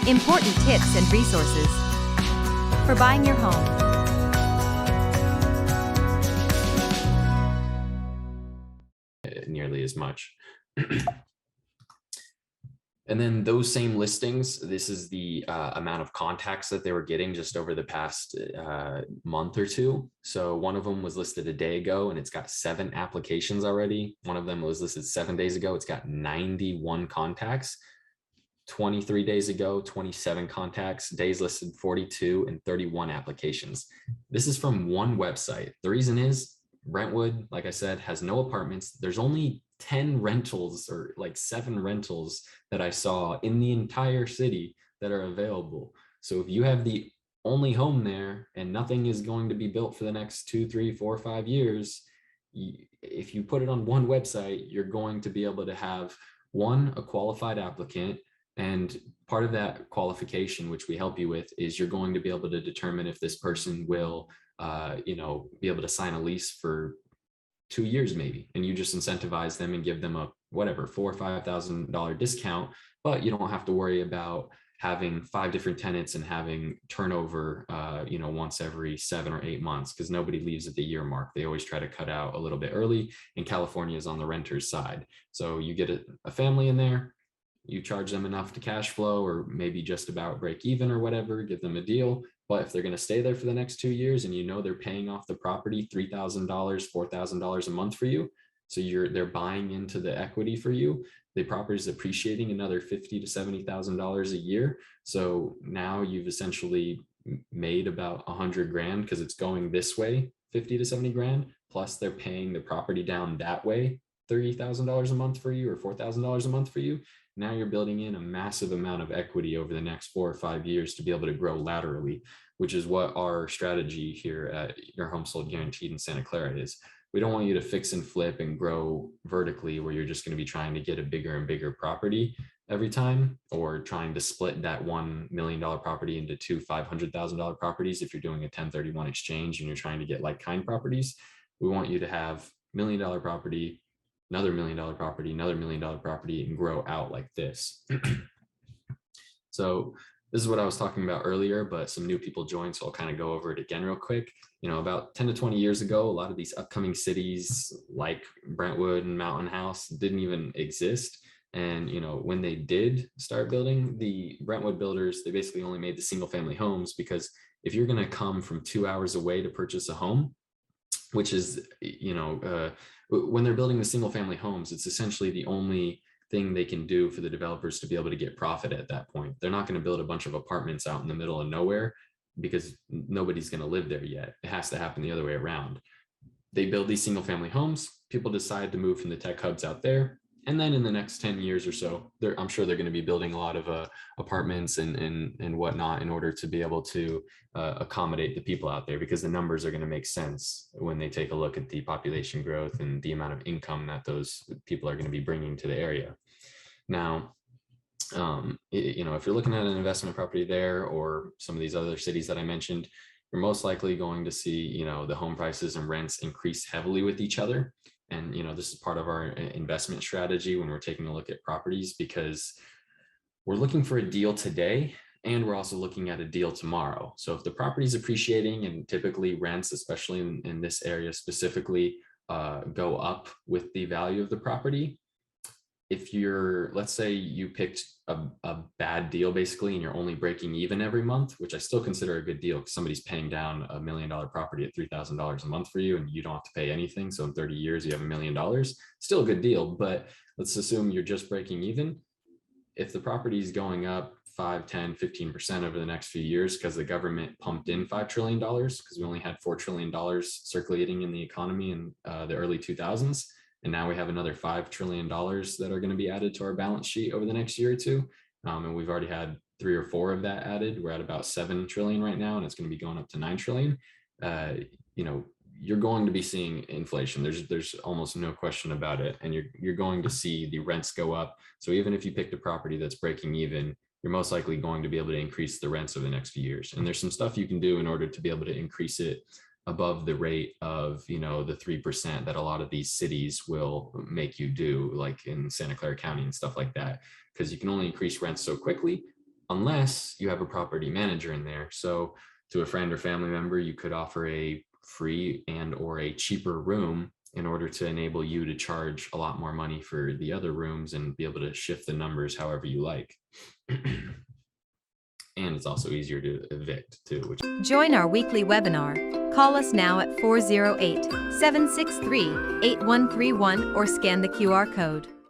Important tips and resources for buying your home. Nearly as much. And then those same listings, this is the amount of contacts that they were getting just over the past month or two. So one of them was listed a day ago and it's got 7 applications already. One of them was listed 7 days ago. It's got 91 contacts. 23 days ago, 27 contacts, days listed 42, and 31 applications. This is from one website. The reason is Brentwood, like I said, has no apartments. There's only 10 rentals or like 7 rentals that I saw in the entire city that are available. So if you have the only home there and nothing is going to be built for the next 2, 3, 4, 5 years, if you put it on one website, you're going to be able to have a qualified applicant. And part of that qualification, which we help you with, is you're going to be able to determine if this person will, be able to sign a lease for 2 years maybe, and you just incentivize them and give them a whatever $4,000 or $5,000 discount, but you don't have to worry about having 5 different tenants and having turnover, once every 7 or 8 months, because nobody leaves at the year mark. They always try to cut out a little bit early, and California is on the renter's side. So you get a family in there, you charge them enough to cash flow or maybe just about break even or whatever, give them a deal. But if they're going to stay there for the next 2 years and they're paying off the property $3,000, $4,000 a month for you, so they're buying into the equity for you, the property is appreciating another $50,000 to $70,000 a year. So now you've essentially made about $100,000 because it's going this way, 50 to 70 grand, plus they're paying the property down that way, $30,000 a month for you or $4,000 a month for you. Now you're building in a massive amount of equity over the next 4 or 5 years to be able to grow laterally, which is what our strategy here at Your Home Sold Guaranteed in Santa Clara is. We don't want you to fix and flip and grow vertically where you're just going to be trying to get a bigger and bigger property every time, or trying to split that $1 million property into 2 $500,000 properties. If you're doing a 1031 exchange and you're trying to get like kind properties, we want you to have $1 million property, another $1 million property, another $1 million property, and grow out like this. So this is what I was talking about earlier, but some new people joined, so I'll kind of go over it again real quick. About 10 to 20 years ago, a lot of these upcoming cities like Brentwood and Mountain House didn't even exist. And, when they did start building, the Brentwood builders, they basically only made the single family homes, because if you're going to come from 2 hours away to purchase a home, which is, when they're building the single family homes, it's essentially the only thing they can do for the developers to be able to get profit at that point. They're not going to build a bunch of apartments out in the middle of nowhere because nobody's going to live there yet. It has to happen the other way around. They build these single family homes, people decide to move from the tech hubs out there. And then in the next 10 years or so, I'm sure they're going to be building a lot of apartments and whatnot in order to be able to accommodate the people out there, because the numbers are going to make sense when they take a look at the population growth and the amount of income that those people are going to be bringing to the area. Now, if you're looking at an investment property there or some of these other cities that I mentioned, you're most likely going to see, the home prices and rents increase heavily with each other. And, this is part of our investment strategy when we're taking a look at properties, because we're looking for a deal today and we're also looking at a deal tomorrow. So if the property is appreciating, and typically rents, especially in this area specifically, go up with the value of the property. If let's say you picked a bad deal basically, and you're only breaking even every month, which I still consider a good deal because somebody's paying down $1 million property at $3,000 a month for you and you don't have to pay anything. So in 30 years, you have $1 million, still a good deal. But let's assume you're just breaking even. If the property is going up 5, 10, 15% over the next few years because the government pumped in $5 trillion, because we only had $4 trillion circulating in the economy in the early 2000s. And now we have another $5 trillion that are going to be added to our balance sheet over the next year or two. And we've already had 3 or 4 of that added. We're at about 7 trillion right now, and it's going to be going up to 9 trillion. You're going to be seeing inflation. There's almost no question about it. And you're going to see the rents go up. So even if you picked a property that's breaking even, you're most likely going to be able to increase the rents over the next few years. And there's some stuff you can do in order to be able to increase it above the rate of, the 3% that a lot of these cities will make you do, like in Santa Clara County and stuff like that, because you can only increase rents so quickly. unless you have a property manager in there. So to a friend or family member, you could offer a free and or a cheaper room in order to enable you to charge a lot more money for the other rooms and be able to shift the numbers however you like. And it's also easier to evict too. Join our weekly webinar. Call us now at 408-763-8131 or scan the QR code.